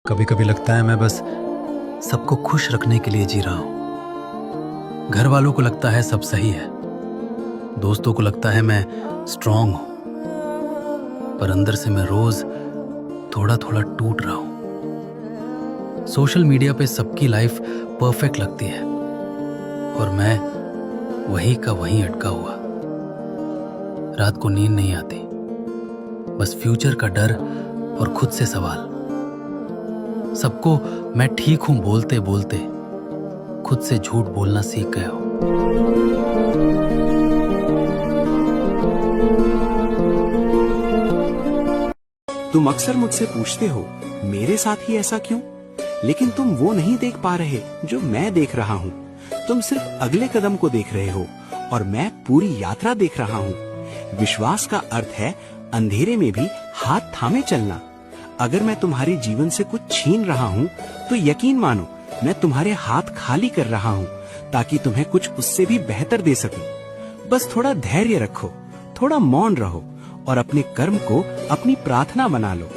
कभी कभी लगता है मैं बस सबको खुश रखने के लिए जी रहा हूं। घर वालों को लगता है सब सही है, दोस्तों को लगता है मैं स्ट्रांग हूं, पर अंदर से मैं रोज थोड़ा थोड़ा टूट रहा हूं। सोशल मीडिया पे सबकी लाइफ परफेक्ट लगती है और मैं वहीं का वहीं अटका हुआ। रात को नींद नहीं आती, बस फ्यूचर का डर और खुद से सवाल। सबको मैं ठीक हूं बोलते बोलते खुद से झूठ बोलना सीख गया हूं। तुम अक्सर मुझसे पूछते हो मेरे साथ ही ऐसा क्यों, लेकिन तुम वो नहीं देख पा रहे जो मैं देख रहा हूँ। तुम सिर्फ अगले कदम को देख रहे हो और मैं पूरी यात्रा देख रहा हूँ। विश्वास का अर्थ है अंधेरे में भी हाथ थामे चलना। अगर मैं तुम्हारे जीवन से कुछ छीन रहा हूँ तो यकीन मानो मैं तुम्हारे हाथ खाली कर रहा हूँ ताकि तुम्हें कुछ उससे भी बेहतर दे सकूं। बस थोड़ा धैर्य रखो, थोड़ा मौन रहो और अपने कर्म को अपनी प्रार्थना बना लो।